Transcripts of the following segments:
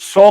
100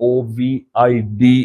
COVID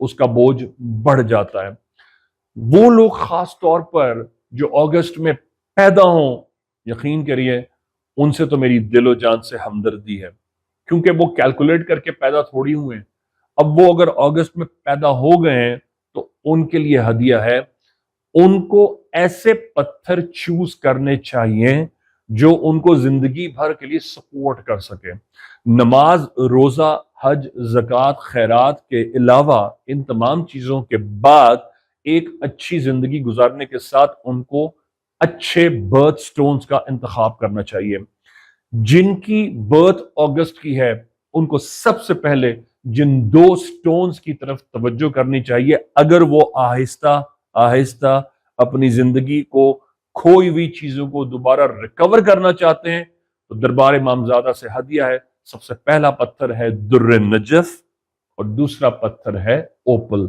اس کا بوجھ بڑھ جاتا ہے. وہ لوگ خاص طور پر جو اگست میں پیدا ہوں، یقین کریے ان سے تو میری دل و جان سے ہمدردی ہے، کیونکہ وہ کیلکولیٹ کر کے پیدا تھوڑی ہوئے ہیں. اب وہ اگر اگست میں پیدا ہو گئے ہیں تو ان کے لیے ہدیہ ہے. ان کو ایسے پتھر چوز کرنے چاہیے جو ان کو زندگی بھر کے لیے سپورٹ کر سکے. نماز، روزہ، حج، زکوٰۃ، خیرات کے علاوہ ان تمام چیزوں کے بعد ایک اچھی زندگی گزارنے کے ساتھ ان کو اچھے برتھ سٹونز کا انتخاب کرنا چاہیے. جن کی برتھ اگست کی ہے ان کو سب سے پہلے جن 2 سٹونز کی طرف توجہ کرنی چاہیے. اگر وہ آہستہ آہستہ اپنی زندگی کو کھوئی ہوئی چیزوں کو دوبارہ ریکور کرنا چاہتے ہیں تو دربار امامزادہ سے ہدیہ ہے. سب سے پہلا پتھر ہے در نجف اور دوسرا پتھر ہے اوپل.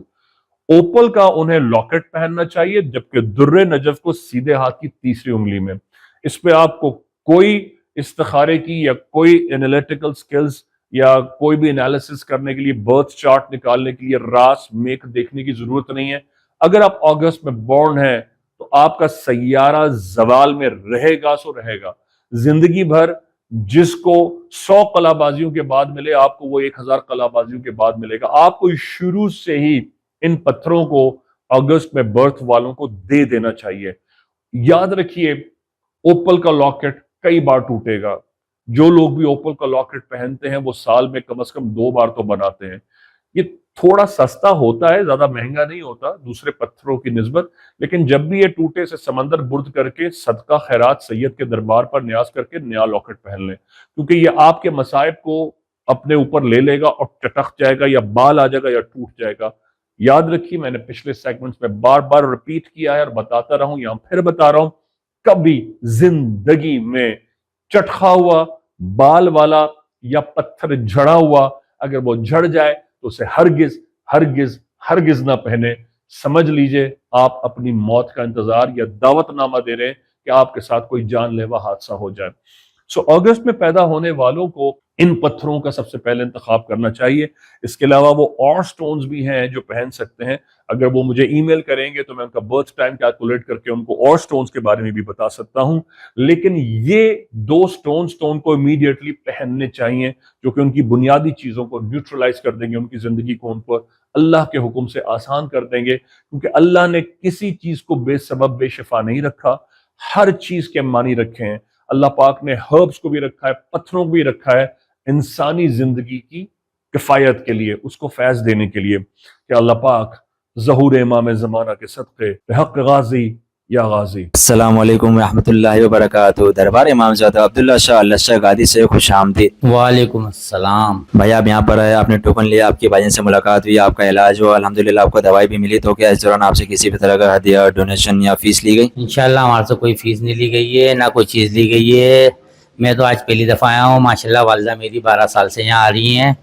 اوپل کا انہیں لاکٹ پہننا چاہیے، جبکہ در نجف کو سیدھے ہاتھ کی تیسری انگلی میں. اس پہ آپ کو کوئی استخارے کی یا کوئی انالیٹیکل سکلز یا کوئی بھی انالیسس کرنے کے لیے، برتھ چارٹ نکالنے کے لیے راس میک دیکھنے کی ضرورت نہیں ہے. اگر آپ اگست میں بورن ہیں تو آپ کا سیارہ زوال میں رہے گا سو رہے گا. زندگی بھر جس کو 100 قلعہ بازیوں کے بعد ملے، آپ کو وہ 1000 قلعہ بازیوں کے بعد ملے گا. آپ کو شروع سے ہی ان پتھروں کو اگست میں برتھ والوں کو دے دینا چاہیے. یاد رکھیے اوپل کا لاکٹ کئی بار ٹوٹے گا. جو لوگ بھی اوپل کا لاکٹ پہنتے ہیں وہ سال میں کم از کم 2 بار تو بناتے ہیں. یہ تھوڑا سستا ہوتا ہے، زیادہ مہنگا نہیں ہوتا دوسرے پتھروں کی نسبت، لیکن جب بھی یہ ٹوٹے سے سمندر برد کر کے صدقہ خیرات سید کے دربار پر نیاز کر کے نیا لاکٹ پہن لیں، کیونکہ یہ آپ کے مصائب کو اپنے اوپر لے لے گا اور چٹک جائے گا یا بال آ جائے گا یا ٹوٹ جائے گا. یاد رکھیے، میں نے پچھلے سیگمنٹس میں بار بار ریپیٹ کیا ہے اور بتاتا رہا ہوں، یہاں پھر بتا رہا ہوں، کبھی زندگی میں چٹخا ہوا، بال والا یا پتھر جھڑا ہوا اگر وہ جھڑ جائے تو اسے ہرگز ہرگز ہرگز نہ پہنے. سمجھ لیجئے آپ اپنی موت کا انتظار یا دعوت نامہ دے رہے ہیں کہ آپ کے ساتھ کوئی جان لیوا حادثہ ہو جائے. سو اگست میں پیدا ہونے والوں کو ان پتھروں کا سب سے پہلے انتخاب کرنا چاہیے. اس کے علاوہ وہ اور سٹونز بھی ہیں جو پہن سکتے ہیں. اگر وہ مجھے ای میل کریں گے تو میں ان کا برتھ ٹائم کیلکولیٹ کر کے ان کو اور سٹونز کے بارے میں بھی بتا سکتا ہوں. لیکن یہ 2 سٹونز تو ان کو امیڈیٹلی پہننے چاہیے جو کہ ان کی بنیادی چیزوں کو نیوٹرلائز کر دیں گے، ان کی زندگی کو ان پر اللہ کے حکم سے آسان کر دیں گے. کیونکہ اللہ نے کسی چیز کو بے سبب بے شفا نہیں رکھا، ہر چیز کے معنی رکھے ہیں. اللہ پاک نے ہربس کو بھی رکھا ہے، پتھروں کو بھی رکھا ہے انسانی زندگی کی کفایت کے لیے، اس کو فیض دینے کے لیے. کہ اللہ پاک ظہور امام زمانہ کے صدقے بحق غازی یا غازی. السلام علیکم ورحمۃ اللہ وبرکاتہ. دربار امامزادہ عبداللہ شاہ اللہ شاہ گادی سے خوش آمدید. وعلیکم السلام. بھائی آپ یہاں پر آئے، آپ نے ٹوکن لیا، آپ کے بھائی سے ملاقات ہوئی، آپ کا علاج ہوا، الحمدللہ آپ کو دوائی بھی ملی. تو کیا اس دوران آپ سے کسی بھی طرح کا ہدیہ، ڈونیشن یا فیس لی گئی؟ انشاءاللہ ہمارے سے کوئی فیس نہیں لی گئی ہے، نہ کوئی چیز لی گئی ہے. میں تو آج پہلی دفعہ آیا ہوں. ماشاءاللہ والدہ میری 12 سال سے یہاں آ رہی ہیں،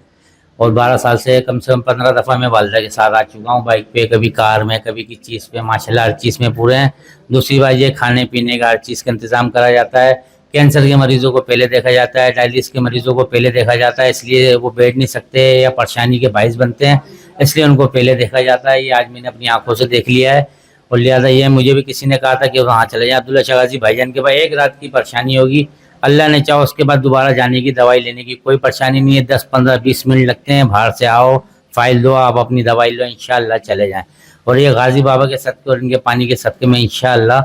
اور 12 سال سے کم 15 دفعہ میں والدہ کے ساتھ آ چکا ہوں، بائک پہ، کبھی کار میں، کبھی کسی چیز پہ. ماشاءاللہ ہر چیز میں پورے ہیں. دوسری بات یہ کھانے پینے کا ہر چیز کا انتظام کرا جاتا ہے. کینسر کے مریضوں کو پہلے دیکھا جاتا ہے، ڈائلسس کے مریضوں کو پہلے دیکھا جاتا ہے، اس لیے وہ بیٹھ نہیں سکتے یا پریشانی کے باعث بنتے ہیں، اس لیے ان کو پہلے دیکھا جاتا ہے. یہ آج میں نے اپنی آنکھوں سے دیکھ لیا ہے. اور لہٰذا یہ مجھے بھی کسی نے کہا تھا کہ وہاں چلے جائیں عبداللہ شاہ غازی بھائی جان کے پاس. 1 رات کی پریشانی ہوگی، اللہ نے چاہو اس کے بعد دوبارہ جانے کی، دوائی لینے کی کوئی پریشانی نہیں ہے. 10 15 20 منٹ لگتے ہیں. باہر سے آؤ، فائل دو، آپ اپنی دوائی لو، انشاءاللہ چلے جائیں. اور یہ غازی بابا کے صدقے اور ان کے پانی کے صدقے میں انشاءاللہ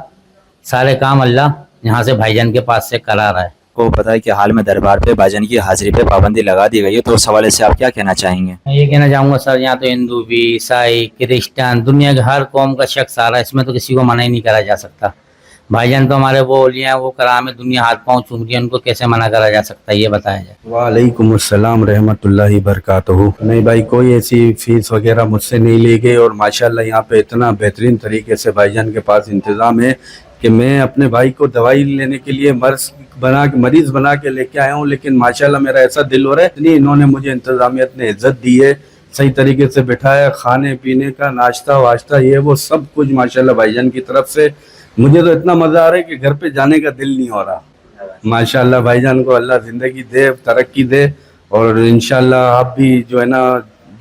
سارے کام اللہ یہاں سے بھائی جان کے پاس سے کرا رہا ہے. کو پتہ ہے کہ حال میں دربار پہ بھائی جان کی حاضری پہ پابندی لگا دی گئی ہے، تو اس حوالے سے آپ کیا کہنا چاہیں گے؟ میں یہ کہنا چاہوں گا سر، یہاں تو ہندو بھی، عیسائی، کرسچن، دنیا کے ہر قوم کا شخص آ رہا ہے، اس میں تو کسی کو منع ہی نہیں کرا جا سکتا. بھائی جان تو ہمارے وہ اولیاء ہیں، وہ کرام ہے، دنیا ہاتھ پاؤں چوم رہی ہے، ان کو کیسے منع کرا جا سکتا ہے، یہ بتایا جائے. وعلیکم السلام رحمۃ اللہ وبرکاتہ. نہیں بھائی، کوئی ایسی فیس وغیرہ مجھ سے نہیں لی گئی، اور ماشاءاللہ یہاں پہ اتنا بہترین طریقے سے بھائی جان کے پاس انتظام ہے کہ میں اپنے بھائی کو دوائی لینے کے لیے مریض بنا کے لے کے آیا ہوں. لیکن ماشاءاللہ میرا ایسا دل ہو رہا ہے، اتنی انہوں نے مجھے انتظامیت نے عزت دی ہے، صحیح طریقے سے بٹھایا، کھانے پینے کا ناشتہ واشتہ یہ وہ سب کچھ ماشاءاللہ بھائی جان کی طرف سے. مجھے تو اتنا مزہ آ رہا ہے کہ گھر پہ جانے کا دل نہیں ہو رہا. ماشاءاللہ بھائی جان کو اللہ زندگی دے، ترقی دے، اور انشاءاللہ آپ بھی جو ہے نا